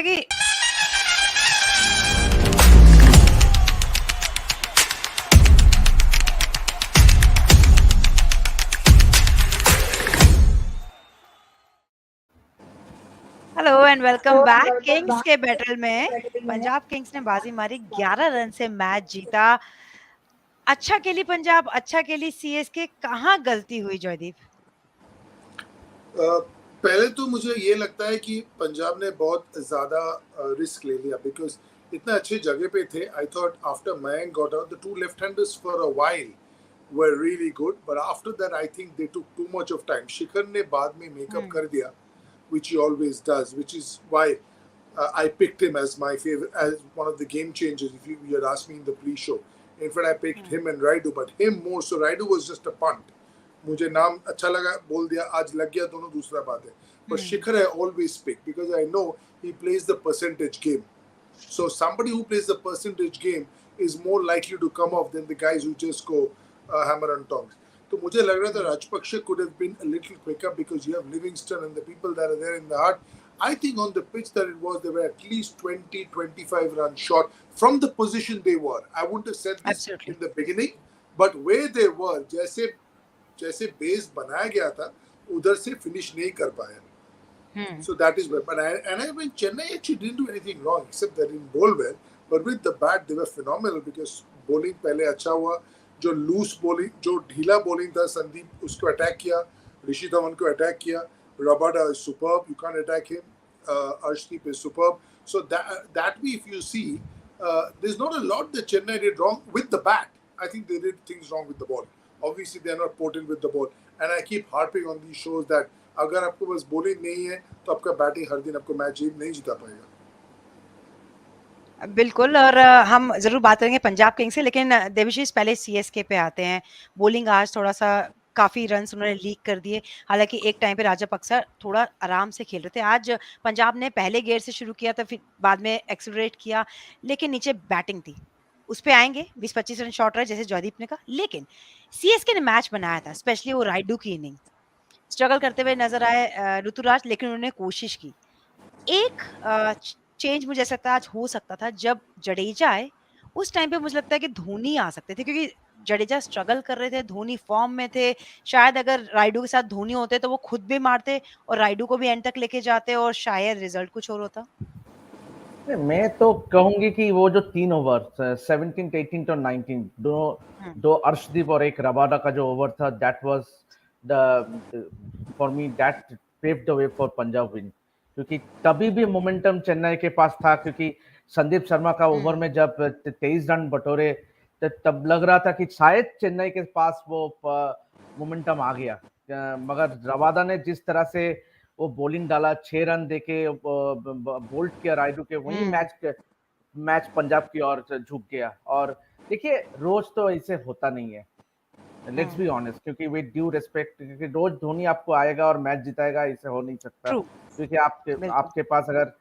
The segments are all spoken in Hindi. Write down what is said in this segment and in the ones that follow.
कि hello and welcome back. Kings के बैटल में पंजाब किंग्स ने बाजी मारी, 11 रन से मैच जीता। अच्छा खेली पंजाब, अच्छा खेली सीएसके। कहाँ गलती हुई जयदीप? पहले तो मुझे ये लगता है कि पंजाब ने बहुत ज़्यादा रिस्क ले लिया बिकॉज इतने अच्छे जगह पे थे. I thought after Mayank got out the two left handers for a while were really good, but after that I think they took too much of time. Shikhar ने बाद में मेकअप कर दिया, which he always does, which is why I picked him as my favorite, as one of the game changers. If you had asked me in the pre-show, in fact I picked him and Raidu, but him more. So Raidu was just a punt. मुझे नाम अच्छा लगा, बोल दिया, आज लग गया दोनों, दूसरा बात है. But Shikhar I always pick because I know he plays the percentage game. So somebody who plays the percentage game is more likely to come off than the guys who just go hammer and tongs. तो मुझे लग रहा था Rajpaksha could have been a little quicker because you have Livingston and the people that are there in the heart. I think on the pitch that it was, they were at least 20-25 runs short from the position they were. I wouldn't have said this Absolutely. in the beginning, but where they were, जैसे जैसे बेस बनाया गया था उधर से फिनिश नहीं कर पाया. So that is where. But I mean, Chennai actually didn't do anything wrong except they didn't bowl well. But with the bat, they were phenomenal because bowling पहले अच्छा हुआ. जो loose bowling, जो ढीला bowling था, संदीप उसको attack किया, ऋषि धवन को attack किया. Rabada is superb. You can't attack him. Arshdeep is superb. So that way, if you see, there's not a lot that Chennai did wrong with the bat. I think they did things wrong with the ball. Obviously, they're not potent with the ball. And I keep harping on these shows that अगर आपको बस बॉलिंग नहीं है तो आपका बैटिंग हर दिन आपको मैच नहीं जिता पाएगा. बिल्कुल। और हम जरूर बात करेंगे पंजाब किंग्स से, लेकिन देवाशीष पहले सीएसके पे आते हैं. बॉलिंग आज थोड़ा सा काफी रन्स उन्होंने लीक कर दिए. हालांकि एक टाइम पे राजापक्सा थोड़ा आराम से खेल रहे थे. आज पंजाब ने पहले गेयर से शुरू किया था, फिर बाद में एक्सेलरेट किया, लेकिन नीचे बैटिंग थी. उस पे आएंगे. 20-25 रन शॉट रहे जैसे जयदीप ने कहा, लेकिन सीएसके ने मैच बनाया था. स्पेशली वो राइडू की इनिंग स्ट्रगल करते हुए नजर आए ऋतुराज, लेकिन उन्होंने कोशिश की. एक चेंज मुझे ऐसा लगता है आज हो सकता था जब जडेजा आए. उस टाइम पे मुझे लगता है कि धोनी आ सकते थे, क्योंकि जडेजा स्ट्रगल कर रहे थे, धोनी फॉर्म में थे. शायद अगर राइडू के साथ धोनी होते तो वो खुद भी मारते और राइडू को भी एंड तक लेके जाते और शायद रिजल्ट कुछ और होता. मैं तो कहूंगी कि वो जो 3 ओवर 17, 18 और 19 दो अर्शदीप और एक रबाडा का जो ओवर था, that was the for me that paved the way for Punjab win. क्योंकि तभी भी मोमेंटम चेन्नई के पास था, क्योंकि संदीप शर्मा का ओवर में जब 23 रन बटोरे तब लग रहा था कि शायद चेन्नई के पास वो मोमेंटम आ गया. मगर रबाडा ने जिस तरह से वो बॉलिंग डाला, 6 रन देके बोल्ट किया राइडू के, वही मैच पंजाब की ओर झुक गया. और देखिए, रोज तो ऐसे होता नहीं है, लेट्स बी ऑनेस्ट, क्योंकि विद ड्यू रिस्पेक्ट, क्योंकि रोज धोनी आपको आएगा और मैच जिताएगा, ऐसे हो नहीं सकता. क्योंकि आपके पास अगर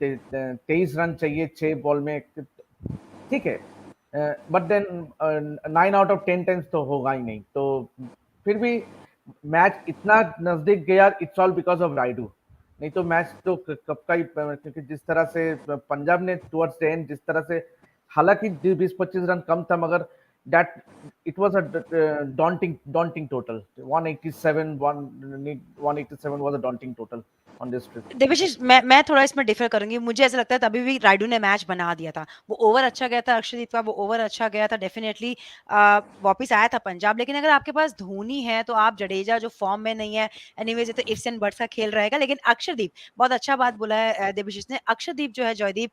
23 रन चाहिए 6 बॉल में, ठीक है, but then 9 out of 10 times तो होगा ही नहीं. तो फिर भी मैच इतना नजदीक गया, it's all because of Raidu. नहीं तो मैच तो कब का ही, क्योंकि जिस तरह से पंजाब ने टुवर्ड्स द एंड, जिस तरह से, हालांकि 20-25 रन कम था, मगर that it was a daunting total. 187 was a daunting total on this trip. Debashish, मैं थोड़ा इसमें डिफर करूंगी. मुझे ऐसा लगता है तभी भी राइडू ने मैच बना दिया था. वो ओवर अच्छा गया था अक्षरदीप का, वो ओवर अच्छा गया था. डेफिनेटली वापस आया था पंजाब. लेकिन अगर आपके पास धोनी है तो आप जडेजा जो फॉर्म में नहीं है, एनीवेज तो इफ्स एंड बट्स का खेल रहेगा. लेकिन अक्षरदीप, बहुत अच्छा बात बोला है देवाशीष ने. अक्षरदीप जो है जयदीप,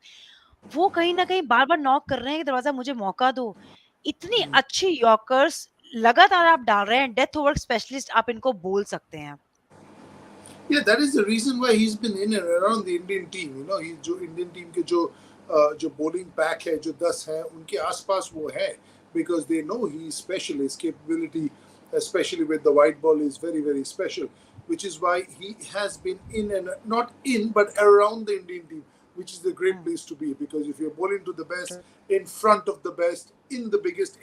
वो कहीं ना कहीं बार बार नॉक कर रहे हैं कि दरवाजा मुझे मौका दो. इतनी अच्छी यॉर्कर्स लगातार आप डाल रहे हैं. डेथ ओवर स्पेशलिस्ट आप इनको बोल सकते हैं. Yeah, that is the reason why he's been in and around the Indian team. You know, he's जो Indian team के जो bowling pack है, जो 10 हैं, उनके आसपास वो है, because they know he is special. His capability, especially with the white ball, is very, very special. Which is why he has been in and not in, but around the Indian team, which is the great place to be. Because if you're bowling to the best, in front of the best, in the biggest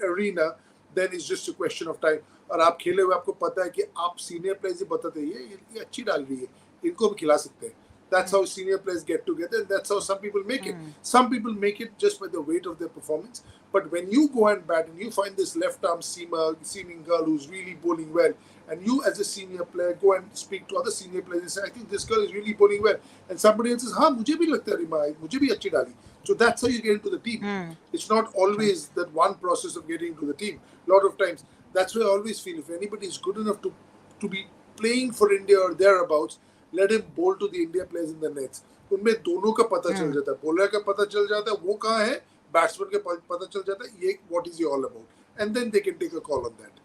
arena, then it's just a question of time. और आप खेले हुए आपको पता है कि आप सीनियर प्लेयर्स ही बताते हैं ये अच्छी डाल रही है, इनको भी खिला सकते हैं. That's how senior players get together, and that's how some people make it. Some people make it just by the weight of their performance. But when you go and bat and you find this left arm seaming girl who's really bowling well, and you as a senior player go and speak to other senior players and say, I think this girl is really bowling well. And somebody else says, हाँ मुझे भी लगता है रिमा, मुझे भी अच्छी डाली. So that's how you get into the team. It's not always that one process of getting into the team. A lot of times, that's why I always feel if anybody is good enough to be playing for India or thereabouts, let him bowl to the India players in the nets. उनमें दोनों का पता चल जाता है, बॉलर का पता चल जाता है वो कहाँ है, बैट्समैन का पता चल जाता है ये what is he all about, and then they can take a call on that.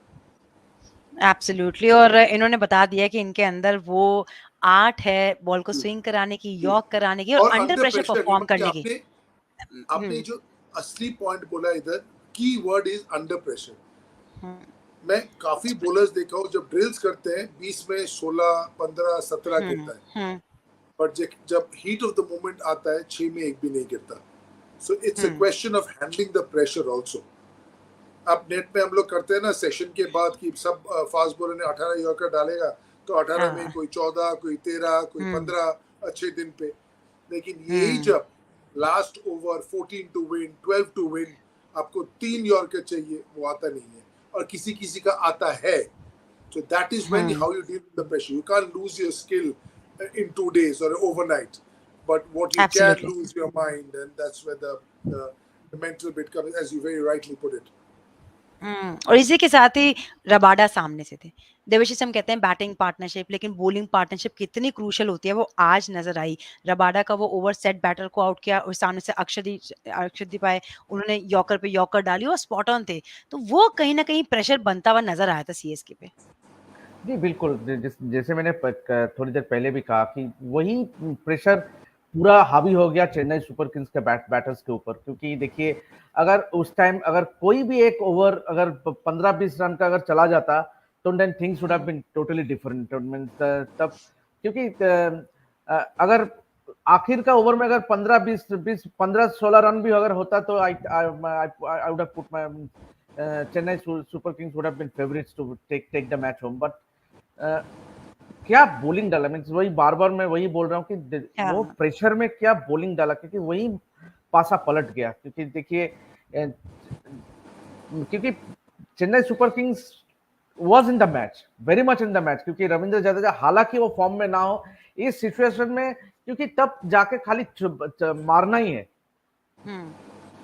Absolutely. और इन्होंने बता दिया कि इनके अंदर वो आर्ट है बॉल को स्विंग कराने की, यॉर्क कराने की और under under pressure pressure perform करने की। आपने जो असली पॉइंट बोला इधर, की वर्ड इज अंडर प्रेशर. मैं काफी बॉलर्स देखा हूँ जब ड्रिल्स करते हैं 20 में 16, 15, 17 गिरता है, बट जब हीट ऑफ द मोमेंट आता है 6 में एक भी नहीं गिरता. So it's a question of handling the pressure also. अब नेट में हम लोग करते हैं ना सेशन के बाद कि सब फास्ट बॉलर ने 18 यॉर्कर डालेगा तो 18 में कोई 14, कोई 13, कोई 15 अच्छे दिन पे. लेकिन यही जब last over 14 to win, 12 to win, आपको 3 यॉर्कर चाहिए, वो आता नहीं है और किसी किसी का आता है. So that is when how you deal with the pressure. You can't lose your skill in 2 days or overnight, but what you Absolutely. can lose your mind, and that's where the mental bit comes, as you very rightly put it. और इसी के साथ ही रबाडा सामने से थे। देवाशीष, हम कहते हैं बैटिंग पार्टनरशिप, लेकिन बॉलिंग पार्टनरशिप कितनी क्रूशियल होती है वो आज नजर आई। रबाडा का वो ओवर सेट बैटर को आउट किया और सामने से अक्षदीप आए, उन्होंने यॉर्कर पे यॉर्कर डाली और स्पॉट ऑन थे। तो वो कहीं ना कहीं प्रेशर बनता हुआ नजर आया था सीएसके पे। जी बिल्कुल, जैसे मैंने थोड़ी देर पहले भी कहा कि वही प्रेशर पूरा हावी हो गया चेन्नई सुपर किंग्स के बैटर्स के ऊपर. क्योंकि देखिए, अगर उस टाइम अगर कोई भी एक ओवर अगर 15-20 रन का अगर चला जाता तो then things would have been totally different. तब क्योंकि अगर आखिर का ओवर में अगर 15-16 रन भी अगर होता तो I would have put my Chennai super kings would have been favourites to take the match home. But क्या बॉलिंग डाला, मींस वही बार बार मैं वही बोल रहा हूँ कि वो प्रेशर में क्या बॉलिंग डाला, क्योंकि वही पासा पलट गया. क्योंकि देखिए, क्योंकि Chennai super Kings was in the match, very much in the match. क्योंकि रविंद्र जडेजा हालांकि वो फॉर्म में ना हो इस सिचुएशन में, क्योंकि तब जाके खाली मारना ही है,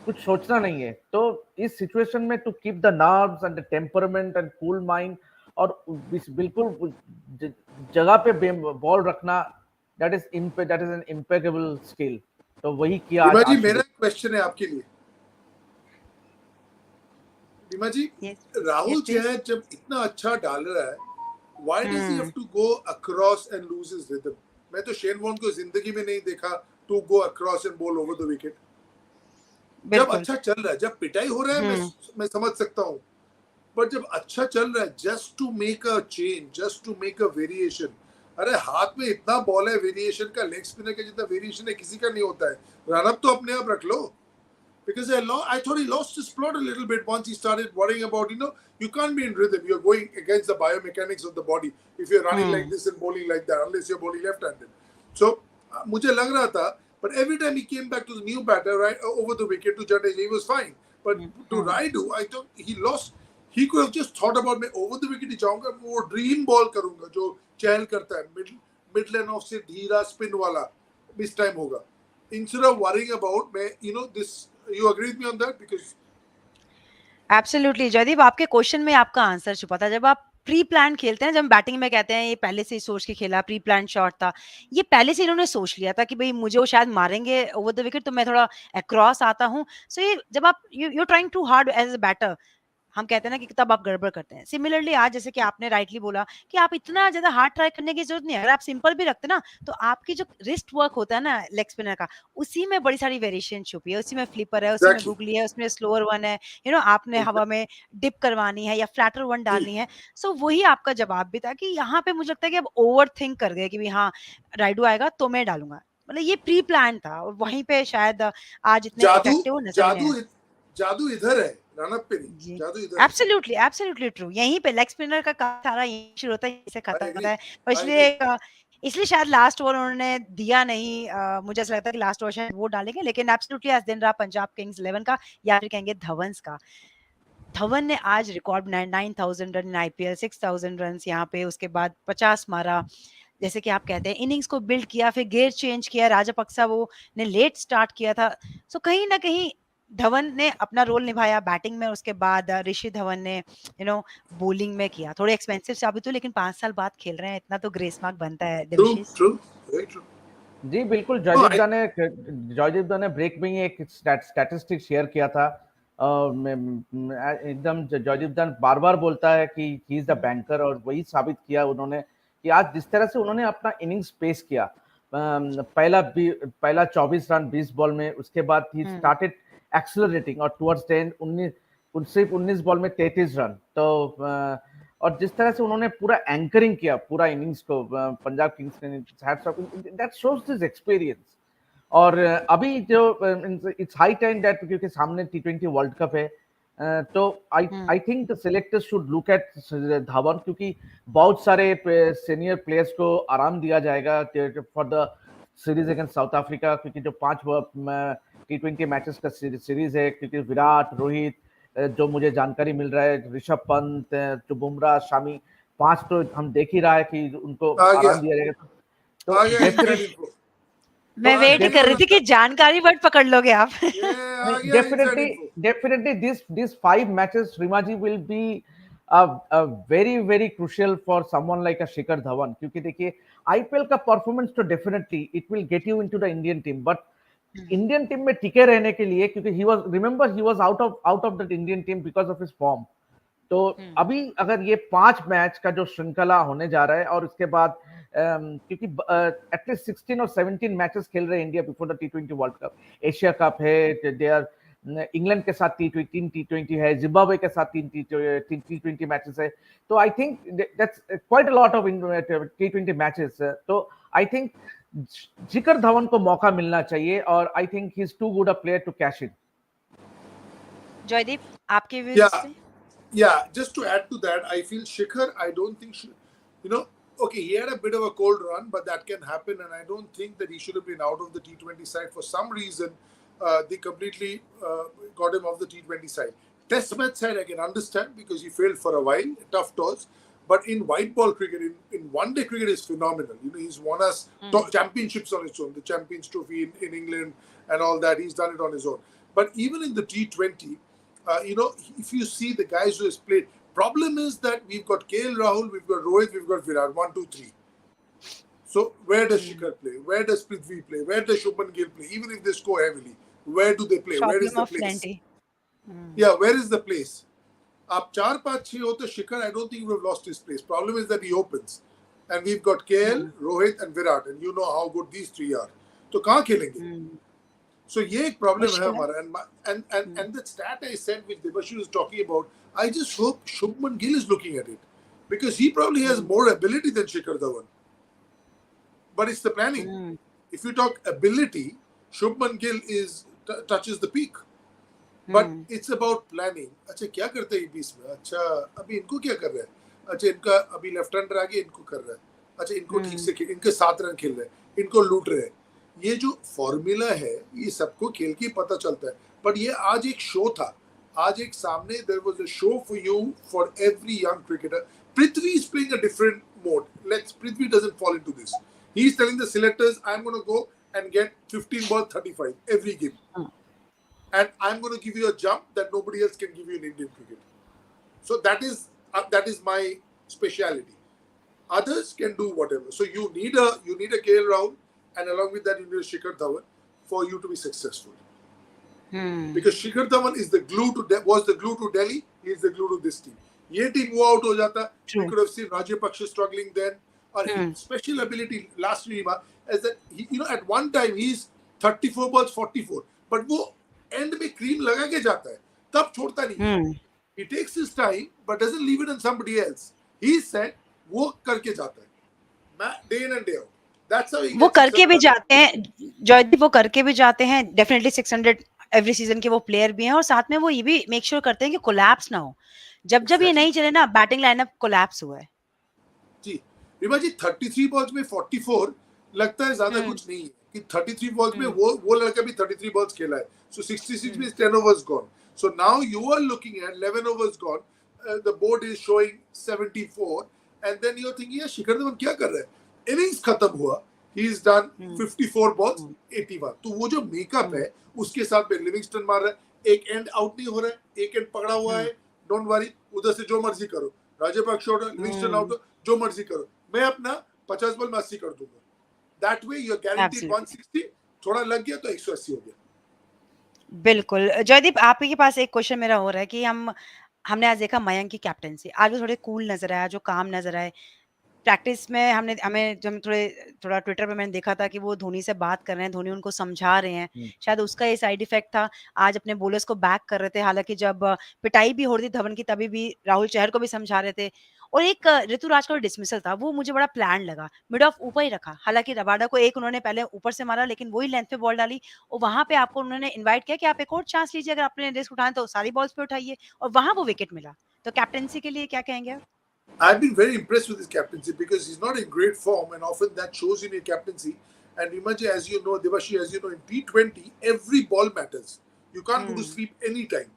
कुछ सोचना नहीं है. तो इस सिचुएशन में to keep the nerves and the temperament and cool mind और बिल्कुल जगह पे बॉल रखना, that is an impeccable skill. तो वही किया आज. जी मेरा क्वेश्चन है आपके लिए, रीमा जी, राहुल चहर जब इतना अच्छा डाल रहा है, why does he have to go across and lose his rhythm? मैं तो शेन वॉर्न को जिंदगी में नहीं देखा to go across and bowl over the wicket. जब अच्छा चल रहा है, जब पिटाई हो रहा है मैं समझ सकता हूँ, पर जब अच्छा चल रहा है, just to make a change, just to make a variation. अरे हाथ में इतना बॉल है, वेरिएशन का लेग स्पिनर का जितना वेरिएशन है किसी का नहीं होता है. रन अप तो अपने आप रख लो. Because I thought he lost his plot a little bit once he started worrying about, you can't be in rhythm. You're going against the biomechanics of the body if you're running like this and bowling like that, unless you're bowling left-handed. So, मुझे लग रहा था, but every time he came back to the new batter, right, over the wicket to Jadeja, he was fine. But to Raidu, I thought he lost. He could have just thought about मैं over the wicket ही जाऊंगा, वो ड्रीम बॉल करूंगा जो चहल करता है, मिड लेन ऑफ से धीरा स्पिन वाला इस टाइम होगा. Instead of worrying about this. You agree with me on that? Because absolutely Jaideep, आपके क्वेश्चन में आपका आंसर छुपा था. जब आप प्री प्लान खेलते हैं, जब हम बैटिंग में कहते हैं ये पहले से ही सोच के खेला, प्री प्लान शॉट था, ये पहले से इन्होंने सोच लिया था कि भाई मुझे वो शायद मारेंगे ओवर द विकेट, तो मैं थोड़ा अक्रॉस आता हूँ. सो ये जब आप you trying too hard as a batter, हम कहते हैं ना कि तब आप गड़बड़ करते हैं. सिमिलरली आज जैसे कि आपने राइटली बोला कि आप इतना ज्यादा हार्ड ट्राई करने की जरूरत नहीं है. अगर आप सिंपल भी रखते ना, तो आपकी जो रिस्ट वर्क होता है ना लेग स्पिनर का, उसी में बड़ी सारी वेरिएशन छुपी है. उसी में फ्लिपर है, उसी में गुगली है, उसमें स्लोअर वन है, आपने हवा में डिप करवानी है या फ्लैटर वन डालनी है. सो वही आपका जवाब भी था कि यहाँ पे मुझे लगता है कि अब ओवर थिंक कर गए कि भाई हाँ राइडू आएगा तो मैं डालूंगा. मतलब ये प्री प्लान था और वहीं पे शायद आज इतने इफेक्टिव नजर नहीं आए. जादू इधर है, रनअप पे नहीं, जादू इधर. Absolutely true. यहीं पे लेग स्पिनर का सारा यहीं शुरू होता है, यहीं से खत्म होता है. और इसलिए इसलिए शायद लास्ट ओवर उन्होंने दिया नहीं। मुझे ऐसा लगता है कि लास्ट ओवर शायद वो डालेंगे, लेकिन एब्सोल्युटली आज दिन रहा पंजाब किंग्स 11 का, या फिर कहेंगे धवंस का। धवन ने आज record 9,000 run in IPL, 6,000 run यहाँ पे, उसके बाद 50 मारा। जैसे कि आप कहते हैं इनिंग्स को बिल्ड किया, फिर गेयर चेंज किया। राजापक्सा वो ने लेट स्टार्ट किया था, सो कहीं ना कहीं धवन ने अपना रोल निभाया बैटिंग में। उसके बाद ऋषि धवन ने बॉलिंग में किया। थोड़े एक्सपेंसिव साबित हुए, लेकिन 5 साल बाद खेल रहे हैं, इतना तो ग्रेस मार्क बनता है True, Devashish. true, very true. जी बिल्कुल, No, जॉयदीप दा ने ब्रेक में ही एक स्टैटिस्टिक शेयर किया था। एकदम जॉयदीप दा बार बार बोलता है कि ही इज द बैंकर, और वही साबित किया उन्होंने कि आज जिस तरह से उन्होंने अपना इनिंग्स पेश किया, पहला 24 रन 20 बॉल में, उसके बाद ही स्टार्टेड एक्सेलरेटिंग, और टुवर्ड्स द एंड सिर्फ 19 बॉल में 33 रन। तो और जिस तरह से उन्होंने पूरा एंकरिंग किया पूरा इनिंग्स को पंजाब किंग्स ने, दैट शोज दिस एक्सपीरियंस। और अभी जो इट्स हाई टाइम दैट, क्योंकि सामने T20 वर्ल्ड कप है, तो I think the selectors should look at Dhawan, क्योंकि बहुत सारे सीनियर प्लेयर्स को आराम दिया जाएगा for the series against south Africa, क्योंकि जो 5 T20 मैचेस का सीरीज है, क्योंकि विराट, रोहित, जो मुझे जानकारी मिल रहा है ऋषभ पंत, जो बुमराह, शामी, 5 तो हम देख ही रहा है कि उनको आराम दिया जाएगा। तो आ गया inside info. मैं वेट कर रही थी कि जानकारी वर्ड पकड़ लोगे आप। आ गया inside info. Definitely these 5 matches, Rimaji, will be very crucial for someone like a Shikhar Dhawan, क्योंकि देखिए आईपीएल का परफॉर्मेंस तो definitely it will get you into the Indian team, but Indian team में टिके रहने के लिए, क्योंकि he was out of the Indian team because of his form. तो अभी अगर ये 5 मैच का जो श्रृंखला होने जा रहा है, और उसके बाद क्योंकि एटलीस्ट 16 और 17 मैचेस खेल रहे हैं India before the T20 world cup, Asia cup है, दे आर इंग्लैंड के साथ T20 है, जिम्बाब्वे के साथ 3 T20 मैचेस है। तो I think that's quite a lot of T20 matches. तो आई थिंक शिखर धवन को मौका मिलना चाहिए, और I think he is too good a player to cash in. Jaideep, आपके views? Yeah, just to add to that, I feel Shikhar, I don't think, okay, he had a bit of a cold run, but that can happen, and I don't think that he should have been out of the T20 side. For some reason, they completely got him off the T20 side. Test match side, I can understand, because he failed for a while, tough toss. But in white ball cricket, in one-day cricket, is phenomenal. He's won us championships on his own, the Champions Trophy in England and all that. He's done it on his own. But even in the T20, if you see the guys who has played, problem is that we've got KL Rahul, we've got Rohit, we've got Virat, 1, 2, 3. So where does Shikhar play? Where does Prithvi play? Where does Shubman Gill play? Even if they score heavily, where do they play? Where is the place? Yeah, where is the place? Up 4, 5, 6 hote Shikhar, I don't think he would have lost his place. Problem is that he opens. And we've got KL, Rohit and Virat. And you know how good these 3 are. So kahan khelenge? So ये एक problem है हमारा, and the stat I said which Debashish was talking about, I just hope Shubman Gill is looking at it, because he probably has more ability than Shikhar Dhawan. But it's the planning. If you talk ability, Shubman Gill touches the peak. But it's about planning. अच्छा क्या करते हैं बीच में? अच्छा अभी इनको क्या कर रहा है? अच्छा इनका अभी लेफ्ट हैंडर आ गया, इनको कर रहा है. अच्छा इनको ठीक से इनके 7 रन खेल रहे हैं, इनको लूट रहे हैं. ये जो फॉर्मूला है, ये सबको खेल के पता चलता है. बट ये आज एक शो था. आज एक सामने there was a show for you, for every young cricketer. Prithvi is playing a different mode. Prithvi doesn't fall into this. He's telling the selectors, I'm going to go and get 15 balls 35 every game. And I'm going to give you a jump that nobody else can give you in Indian cricket. So that is my speciality. Others can do whatever. So you need a KL Rahul, and along with that you need a Shikhar Dhawan for you to be successful. Because Shikhar Dhawan was the glue to Delhi. He is the glue to this team. Ye team wo out ho jata. We could have seen Rajapaksha struggling then. Or his special ability last year is that at one time he's 34 balls 44, but wo end में cream लगा के जाता है, तब छोड़ता नहीं. He takes his time but doesn't leave it on somebody else. He said वो करके जाता है, day in and day out. That's how he वो करके भी जाते हैं जॉयदीप, वो करके भी जाते हैं. डेफिनेटली 600 एवरी सीजन के वो प्लेयर भी हैं, और साथ में वो ये भी मेक श्योर करते हैं कि कोलैप्स ना हो. जब ये नहीं चले ना, बैटिंग लाइनअप कोलैप्स हुआ है. जी, रीमा जी 33 बॉल्स में 44 लगता है ज्यादा कुछ नहीं है कि 33 बॉल्स में वो लड़का भी 33 बॉल्स खेला है, so 66 means 10 overs gone. So now you are looking at 11 overs gone, the board is showing 74 and then you're thinking यार शिखर धवन क्या कर रहा है, इनिंग्स खत्म हुआ, he is done 54 balls 81. तो वो जो मेकअप है उसके साथ में लिविंगस्टन मार रहा है, एक एंड आउट नहीं हो रहा है, एक एंड पकड़ा हुआ है, डोंट वरी, उधर से जो मर्जी करो, राजपाक्षे आउट, लिविंगस्टन आउट, जो मर्जी करो, मैं अपना 50 बॉल में 80 कर दूंगा, that way you are guaranteed 160, थोड़ा लग गया तो 180 हो गया। बिल्कुल। जयदीप, आपके पास एक क्वेश्चन मेरा हो रहा है कि हमने आज देखा मयंक की कैप्टेंसी, आज वो थोड़े कूल नज़र आया, जो काम नज़र आए। प्रैक्टिस में हमें जब थोड़ा ट्विटर पे मैंने देखा था कि वो धोनी से बात कर रहे हैं, धोनी उनको समझा रहे हैं, शायद उसका ये साइड इफेक्ट था। आज अपने बॉलर्स को बैक कर रहे थे, हालाँकि जब पिटाई भी हो रही थी धवन की तभी भी राहुल चहर को भी समझा रहे थे। और एक ऋतुराज का डिसमिसल था, वो मुझे बड़ा प्लान लगा, मिड ऑफ ऊपर ही रखा, हालाँकि रबाडा को एक उन्होंने पहले ऊपर से मारा लेकिन वही लेंथ पे बॉल डाली और वहाँ पे आपको उन्होंने इनवाइट किया कि आप एक और चांस लीजिए, अगर आपने रिस्क उठाना तो सारी बॉल्स पे उठाइए और वहाँ वो विकेट मिला। तो कैप्टेंसी के लिए क्या कहेंगे आप? I've been very impressed with his captaincy because he's not in great form and often that shows in your captaincy. And Rimaji, as you know, Devashi, as you know, in T20, every ball matters. You can't go to sleep anytime.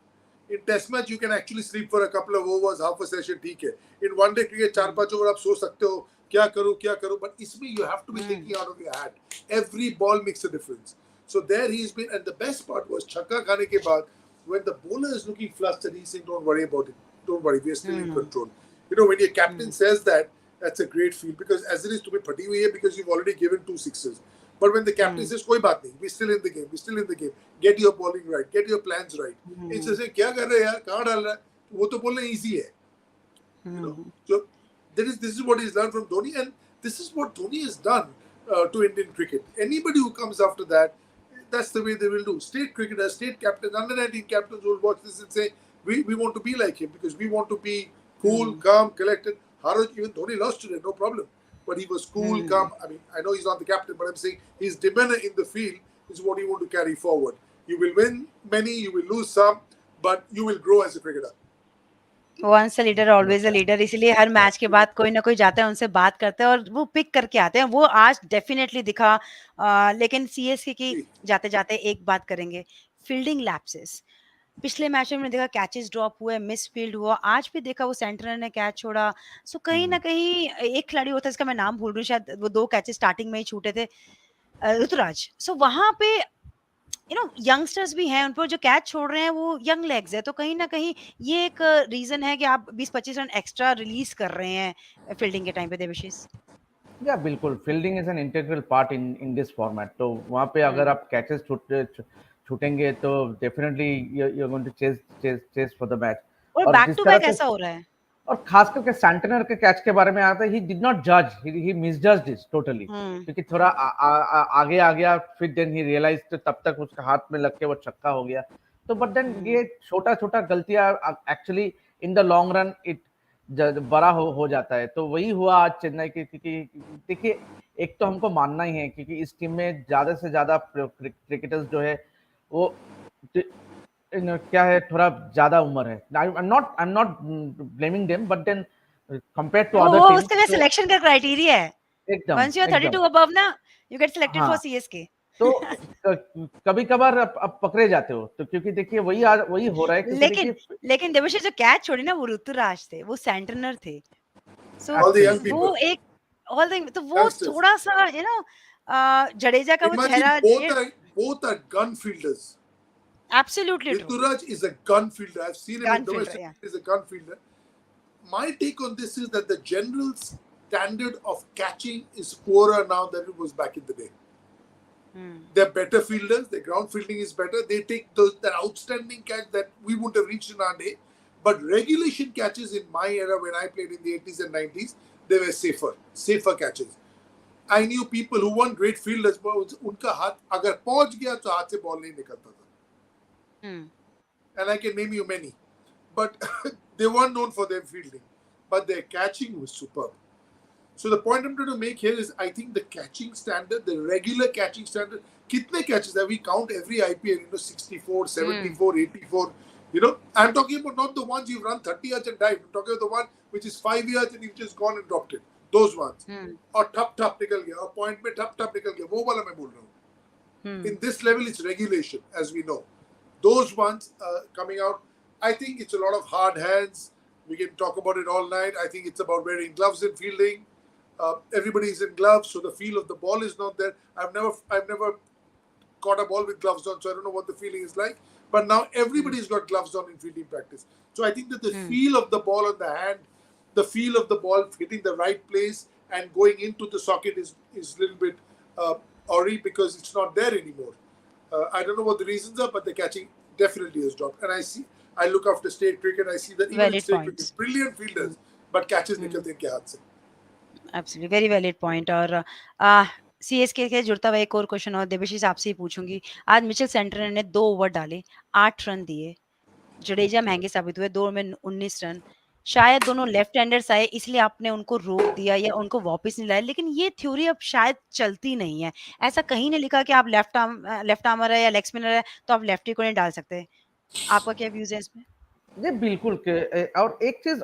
In Test match, you can actually sleep for a couple of overs, half a session, ठीक है. In one day cricket, 4-5 over आप सोच सकते हो क्या करूँ, but इसमें you have to be thinking out of your hat. Every ball makes a difference. So there he's been, and the best part was छक्का खाने के बाद, when the bowler is looking flustered, he's saying, "Don't worry about it. Don't worry, we are still in control." You know, when your captain says that, that's a great feel because as it is to be phati hui hai because you've already given 2 sixes. But when the captain says, "Koi baat nahi, we're still in the game, we're still in the game. Get your bowling right, get your plans right." It's just like, "Kya kar rahe yaar? Kahan dal raha hai?" वो तो बोलना easy है. You know, so this is what he's learned from Dhoni, and this is what Dhoni has done to Indian cricket. Anybody who comes after that, that's the way they will do. State cricketers, state captains, under 19 captains will watch this and say, we want to be like him because we want to be cool, calm, collected. Haroj, even Dhoni lost today, no problem. But he was cool, calm. I mean, I know he's not the captain, but I'm saying his demeanor in the field is what you want to carry forward. You will win many, you will lose some, but you will grow as a cricketer. Once a leader always a leader, इसीलिए हर मैच के बाद कोई ना कोई जाता है, उनसे बात करते हैं और वो पिक करके आते हैं। वो आज डेफिनेटली दिखा। लेकिन सीएसके की जाते-जाते एक बात करेंगे, फील्डिंग लैप्सेस। पिछले मैच में हमने देखा कैचेस ड्रॉप हुए, मिस फील्ड हुआ, आज भी देखा वो सेंटरर ने कैच छोड़ा। सो कहीं न कहीं एक खिलाड़ी होता है, इसका मैं नाम भूल रही हूँ, शायद वो 2 कैचेस स्टार्टिंग में ही छूटे थे, ऋतुराज। सो वहाँ पे यंगस्टर्स भी हैं, उन पर जो कैच छोड़ रहे हैं वो यंग लेग्स है, तो कहीं न कहीं ये एक रीज़न है कि आप 20-25 रन एक्स्ट्रा रिलीज़ कर रहे हैं फील्डिंग के टाइम पे देवाशीष। या बिल्कुल, fielding is an integral part in this format. तो वहाँ पे अगर आप कैचेस छूटेंगे तो definitely you are going to chase for the match. और और बैक जिस टू तरह बैक से, ऐसा हो रहा है। और खास करके सैंटनर के कैच के बारे में आता है, ही डिड नॉट जज, ही मिसजज्ड इट टोटली, क्योंकि थोड़ा आगे आ गया, फिर देन ही रियलाइज, तो तब तक उसके हाथ में लग के वो छक्का हो गया। तो बट देन ये छोटा छोटा गलतियां actually in the long run it बड़ा हो जाता है। तो वही हुआ आज चेन्नई के, क्योंकि देखिए, एक तो हमको मानना ही है क्योंकि इस टीम में ज्यादा से ज्यादा क्रिकेटर्स जो है वो क्या है, थोड़ा ज्यादा उम्र है। I am not blaming them, but then compare to other वो टीम्स उसके लिए तो सिलेक्शन का क्राइटेरिया है। एकदम वंस यू आर एकदम 32 अबव ना, यू गेट सिलेक्टेड फॉर हाँ। सीएसके। तो कभी कभार आप पकड़े जाते हो, तो क्योंकि देखिए वही हो रहा है, क्योंकि लेकिन देखिए लेकिन देवाशीष जो कैच छोड़ी ना वो ऋतुराज थे, वो सेंटनर थे। सो All the young वो people, एक ऑल द तो वो youngsters. थोड़ा-सा जडेजा का वो Imagine चेहरा ये both are gun fielders. Absolutely true. Rituraj is a gun fielder. I've seen him in gun fielder domestic. या। He's a gun fielder. My take on this is that the general standard of catching is poorer now than it was back in the day. They're better fielders. Their ground fielding is better. They take that outstanding catch that we wouldn't have reached in our day. But regulation catches in my era, when I played in the 80s and 90s, they were safer catches. I knew people who weren't great fielders, but उनका हाथ अगर पहुंच गया तो हाथ से बॉल नहीं निकलता था. And I can name you many. But they weren't known for their fielding. But their catching was superb. So the point I'm trying to make here is, I think the catching standard, the regular catching standard, kitne catches have we count every IPL, 64, 74, 84, I'm talking about not the ones you've run 30 yards and dived. I'm talking about the one which is 5 yards and you've just gone and dropped it. Those ones, hmm, और ठप ठप निकल गया, और पॉइंट में ठप ठप निकल गया, वो वाला मैं बोल रहा हूँ. हुँ, In this level, it's regulation, as we know. Those ones coming out, I think it's a lot of hard hands. We can talk about it all night. I think it's about wearing gloves in fielding. Everybody's in gloves, so the feel of the ball is not there. I've never caught a ball with gloves on, so I don't know what the feeling is like. But now hmm, everybody's got gloves on in fielding practice. So I think that the hmm, feel of the ball on the hand, the feel of the ball hitting the right place and going into the socket is a little bit awry because it's not there anymore. I don't know what the reasons are, but the catching definitely has dropped. And I look after state cricket. I see that even in valid state cricket, points. brilliant hmm, fielders, but catches हुँ, निकलते हैं क्या हाथ से. Absolutely very valid point. और सीएसके के जुड़ता हुआ एक और क्वेश्चन और देवाशीष आपसे ही पूछूँगी. आज मिचेल सेंटनर ने 2 ओवर डाले, 8 रन दिए. जडेजा महंगे साबित हुए, 2 में 19 रन. शायद दोनों लेफ्ट हैंडर्स आए इसलिए आपने उनको रोक दिया या उनको वापस नहीं लाया, लेकिन ये थ्योरी अब शायद चलती नहीं है. ऐसा कहीं नहीं लिखा कि आप लेफ्ट आर्मर है या लेग स्पिनर है तो आप लेफ्टी को नहीं डाल सकते. आपका क्या व्यूज़ है इसमें? जी बिल्कुल और एक चीज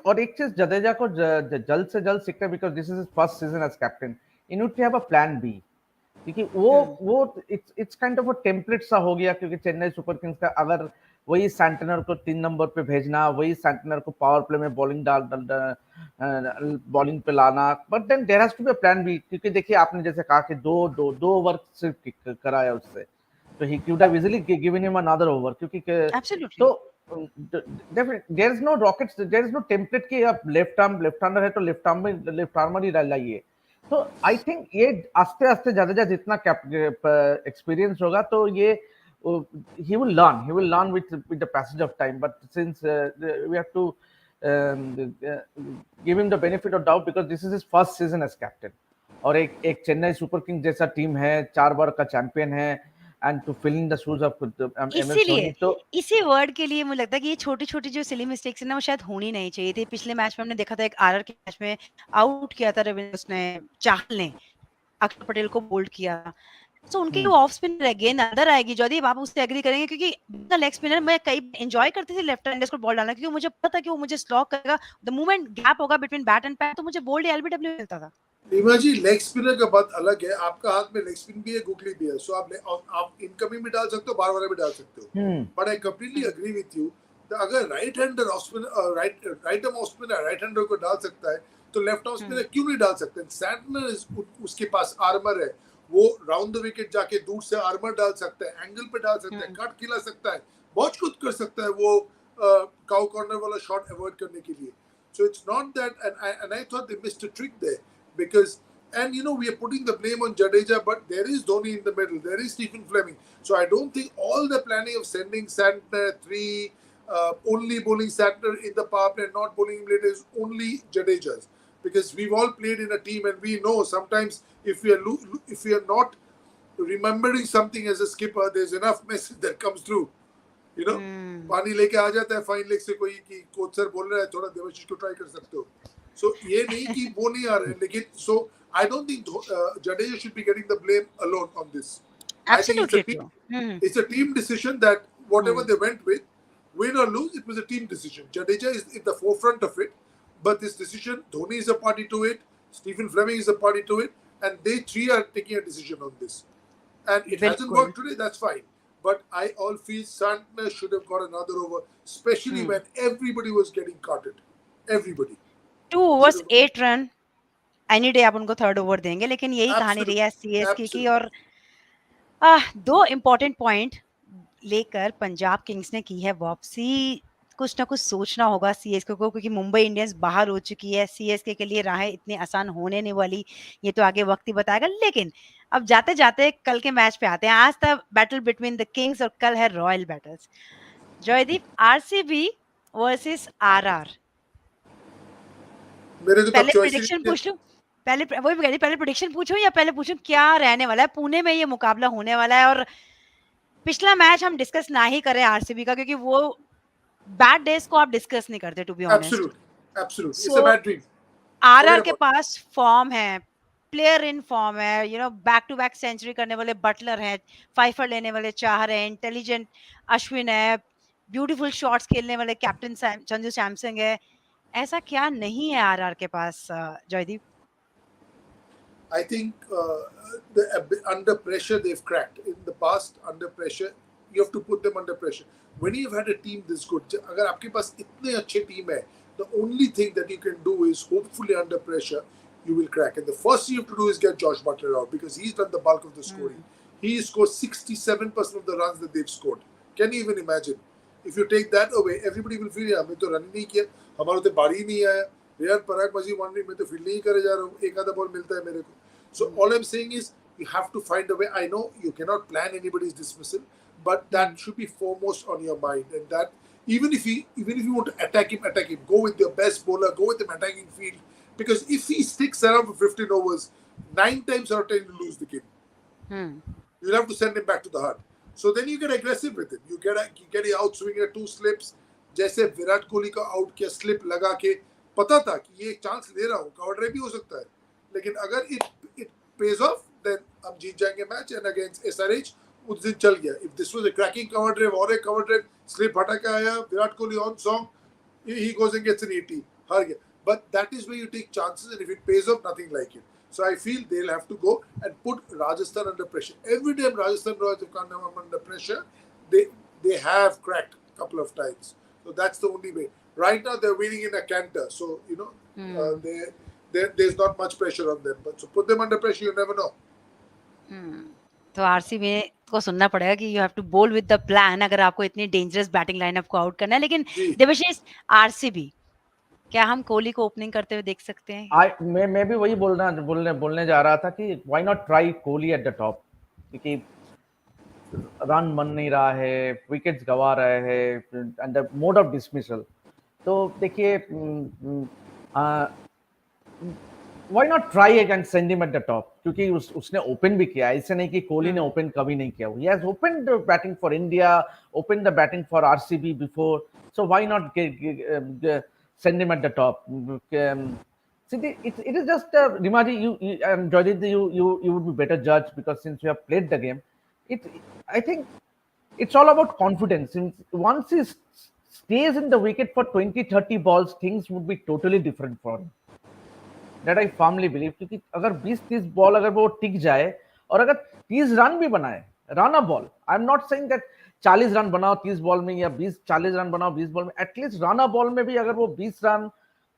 जडेजा को जल्द से जल्द सीखना, because this is first season as captain. You need to have a plan B, क्योंकि हुँ, वो it's kind of a template सा हो गया. क्योंकि चेन्नई सुपर किंग्स का अगर वही सैंटनर को 3 नंबर पे भेजना, वही सैंटनर को पावर प्ले में बॉलिंग पे लाना, but then there has to be a plan B. क्योंकि देखिए आपने जैसे कहा कि दो ओवर सिर्फ कराया उससे, तो he could have easily given him another over. क्योंकि एब्सोल्युटली. तो there is no rockets, there is no template कि आप लेफ्ट हैंडर है तो लेफ्ट आर्मर ही लाइए. तो आई थिंक ये आस्ते आस्ते जडेजा जितना एक्सपीरियंस होगा तो ये he will learn with the passage of time. But since we have to give him the benefit of doubt, because this is his first season as captain, और एक चेन्नई सुपर किंग जैसा टीम है, 4 बार का चैंपियन है, and to fill in the shoes of M S इसीलिए, धोनी. तो इसी वर्ड के लिए मुझे लगता है कि ये छोटी-छोटी जो सिली मिस्टेक्स है ना, वो शायद होनी नहीं चाहिए थी. पिछले मैच में हमने देखा था एक आरआर के मैच में आउट किया था रविंद्र उसने चाहल ने, अक्षर पटेल को बोल्ड किया. सो उनकी वो ऑफ स्पिनर है, गेंद अंदर आएगी. जयदीप आप उससे एग्री करेंगे क्योंकि बीइंग अ लेग स्पिनर मैं कई एन्जॉय करती थी लेफ्ट हैंडर्स को बॉल डालना, क्योंकि मुझे पता था कि वो मुझे स्लॉग करेगा. द मोमेंट गैप होगा बिटवीन बैट एंड पैड तो मुझे बोल्ड या एलबीडब्ल्यू मिलता था. रीमा जी, लेग स्पिनर का बात अलग है. आपका हाथ में लेग स्पिन भी है, गुगली भी है, सो आप इनकमिंग भी डाल सकते हो, बार वाला भी डाल सकते हो. But I completely hmm, agree with you. अगर right hander off spinner right arm off spinner right hander को डाल सकता है, तो लेफ्ट आर्म स्पिनर हुँ, क्यों नहीं डाल सकते? सैंटनर उसके पास आर्मर है, वो राउंड द विकेट जाके दूर से आर्मर डाल सकता है, एंगल पे डाल सकता है, हुँ, कट खिला सकता है, बहुत कुछ कर सकता है वो काउ कॉर्नर वाला शॉट अवॉइड करने के लिए. So it's not that, and I thought they missed a trick there because, and we are putting the blame on Jadeja, but there is Dhoni in the middle, there is Stephen Fleming. So I don't think all the planning of sending Santner three, only bowling Santner in the power play and not bowling him later is only Jadeja's, because we've all played in a team and we know sometimes if we are not remembering something as a skipper, there's enough message that comes through. You know hmm. पानी लेके आ जाता है फाइन लेग से कोई कि कोच सर बोल रहा है थोड़ा देवाशीष को ट्राई कर सकते हो. सो ये नहीं कि वो नहीं आ रहे हैं, लेकिन so I don't think Jadeja should be getting the blame alone on this. I think absolutely true. Hmm, it's a team decision that whatever hmm, they went with, win or lose, it was a team decision. Jadeja is in the forefront of it, but this decision, Dhoni is a party to it, Stephen Fleming is a party to it, and they three are taking a decision on this. And it hasn't बिल्कुल. worked today, that's fine. But I all feel Santner should have got another over, especially hmm. when everybody was getting carted. Everybody 2 should overs have. 8 run, any day आप उनको थर्ड ओवर देंगे, लेकिन यही कहानी रही है Absolutely, सीएसके की. absolutely. और 2 इम्पोर्टेंट पॉइंट लेकर पंजाब किंग्स ने की है वापसी. कुछ ना कुछ सोचना होगा सीएसके को, क्योंकि मुंबई इंडियंस बाहर हो चुकी है. सीएसके के लिए राहें इतनी आसान होने नहीं वाली, ये तो आगे वक्त ही बताएगा. लेकिन अब जाते-जाते कल के मैच पे आते हैं. आज था बैटल बिटवीन द किंग्स और कल है royal battles. Jaideep, RCB versus RR. मेरे को तो अब पहले चॉइस ही प्रेडिक्शन नहीं है. पूछ लूँ? पहले वही कह रही, पहले प्रेडिक्शन पूछूँ या पहले पूछूँ क्या रहने वाला है? पुणे में ये मुकाबला होने वाला है. और पिछला मैच हम डिस्कस ना ही करें आरसीबी का, क्योंकि वो बैड डेज़ को आप डिस्कस नहीं करते, to be honest. Absolutely, absolutely. It's a so bad dream. RR Forget के about पास फॉर्म है, प्लेयर इन फॉर्म है, बैक टू बैक सेंचुरी करने वाले बटलर हैं, फाइफर लेने वाले चाहर हैं, इंटेलिजेंट अश्विन है, ब्यूटीफुल शॉट्स खेलने वाले कैप्टन संजू सैमसंग है. ऐसा क्या नहीं है आरआर के पास, Jaideep? I think under pressure they've cracked. In the past, under pressure, you have to put them under pressure. When you've had a team this good, अगर आपके पास इतने अच्छे team है, the only thing that you can do is hopefully under pressure you will crack. And the first thing you have to do is get Josh Butler out because he's done the bulk of the scoring. He scored 67% of the runs that they've scored. Can you even imagine? If you take that away, everybody will feel हमें तो रन नहीं किया, हमारा तो बारी नहीं आया, यार पराग बाजी वन नहीं, मैं तो फील्ड नहीं करे जा रहा हूँ, एक आधा बॉल मिलता है मेरे को. So all I'm saying is you have to find a way. I know you cannot plan anybody's dismissal, but that should be foremost on your mind. And that even if you want to attack him, go with your best bowler, go with him attacking field. Because if he sticks around for 15 overs, 9 times out of 10 you lose the game. You'll have to send him back to the hut. So then you get aggressive with him. You get a outswing at 2 slips. जैसे विराट कोहली का आउट किया स्लिप लगा के, पता था कि ये चांस ले रहा हूँ, कवर ड्राइव भी हो सकता है, लेकिन अगर it pays off, then हम जीत जाएंगे मैच. एंड अगेंस्ट SRH उस दिन चल गया. If this was a cracking cover drive और एक cover drive स्लिप हटा के आया, Virat Kohli on song, he goes and gets an 80, हार गया. But that is where you take chances, and if it pays off, nothing like it. So I feel they'll have to go and put Rajasthan under pressure. Every time Rajasthan Royals have come under pressure, they have cracked a couple of times. So that's the only way. Right now they're winning in a canter. So there's not much pressure on them. But so put them under pressure, you never know. तो आरसीबी को सुनना पड़ेगा कि यू हैव टू बोल विद द प्लान अगर आपको इतनी डेंजरस बैटिंग लाइनअप को आउट करना है. लेकिन देवाशीष, आरसीबी क्या हम कोहली को ओपनिंग करते हुए देख सकते हैं? मैं भी वही बोलने जा रहा था कि why not try Kohli at the top, क्योंकि रन बन नहीं रहा है, विकेट्स गवा रहे हैं and the mode of dismissal. तो देखिए, why not try again send him at the top, क्योंकि उसने ओपन भी किया. ऐसे नहीं कि कोहली ने ओपन कभी नहीं किया. He has opened batting for India, open the batting for RCB before. So why not send him at the top. See, it is just Rimaji, you and Jodit, you would be better judge because since you have played the game, I think it's all about confidence. Once he stays in the wicket for 20-30 balls, things would be totally different for him. That I firmly believe. क्योंकि अगर 20-30 बॉल अगर वो टिक जाए और अगर 30 रन भी बनाए, run a ball, I am not saying that 40 run बनाओ 30 बॉल में या 40 रन बनाओ 20 बॉल में, एटलीस्ट रन अ बॉल में भी अगर वो 20 रन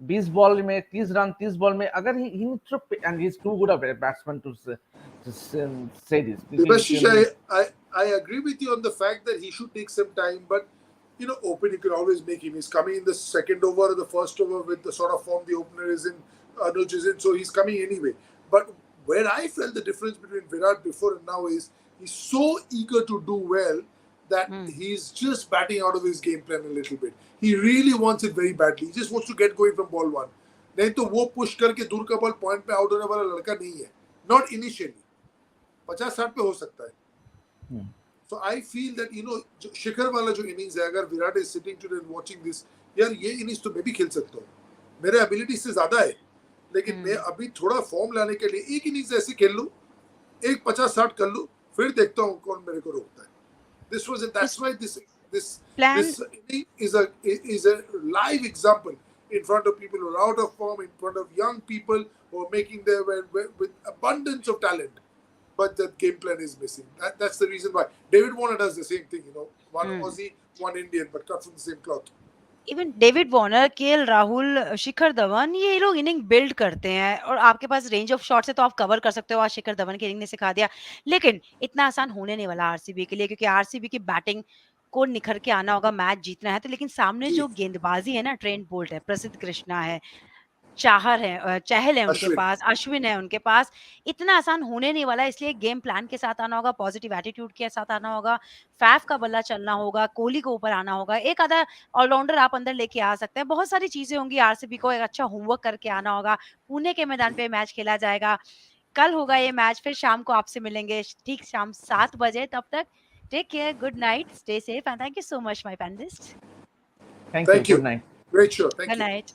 20 बॉल में 30 रन 30 बॉल में अगर he needs to, and he's too good a batsman to say this. Devashish, I agree with you on the fact that he should take some time, but open you can always make him. He's coming in the second over or the first over with the sort of form the opener is in, Anuj is in, so he's coming anyway. But where I felt the difference between Virat before and now is he's so eager to do well that he's just batting out of his game plan a little bit. He really wants it very badly. He just wants to get going from ball 1. नहीं तो वो पुश करके दूर का बॉल पॉइंट पे आउट होने वाला लड़का नहीं है. Not initially. 50-60 पे हो सकता है. So I feel that शिखर वाला जो इनिंग्स है, अगर Virat is sitting today and watching this, यार ये इनिंग्स तो मैं भी खेल सकता हूँ. मेरे एबिलिटी से ज्यादा है, लेकिन मैं अभी थोड़ा फॉर्म लाने के लिए एक इनिंग्स ऐसे खेल लूँ, एक 50-60 कर लूँ, फिर देखता हूँ कौन मेरे को रोकता है. That's why this inning is a live example in front of people who are out of form, in front of young people who are making their way with abundance of talent, but the game plan is missing. That's the reason why David Warner does the same thing. One Aussie, one Indian, but cut from the same cloth. Even David Warner, KL Rahul, Shikhar Dhawan, ये लोग इनिंग बिल्ड करते हैं और आपके पास रेंज ऑफ शॉट से तो आप कवर कर सकते हो. आज शिखर धवन की इनिंग ने सिखा दिया. लेकिन इतना आसान होने नहीं वाला आरसीबी के लिए, क्योंकि आरसीबी की बैटिंग को निखर के आना होगा, मैच जीतना है. तो लेकिन सामने जो गेंदबाजी है ना, ट्रेंट बोल्ट है, प्रसिद्ध कृष्णा है, चहल है उनके पास, अश्विन है उनके पास. इतना आसान होने नहीं वाला है, इसलिए गेम प्लान के साथ आना होगा, पॉजिटिव एटीट्यूड के साथ आना होगा, फैफ का बल्ला चलना होगा, कोहली को ऊपर आना होगा, एक आधा ऑलराउंडर आप अंदर लेके आ सकते हैं. बहुत सारी चीजें होंगी. आरसीबी को एक अच्छा होमवर्क करके आना होगा. पुणे के मैदान पे मैच खेला जाएगा. कल होगा ये मैच. फिर शाम को आपसे मिलेंगे ठीक शाम 7 बजे. तब तक take care, good night, stay safe and thank you so much my panelist. Thank you. Good night. Great show. Thank you. Good night.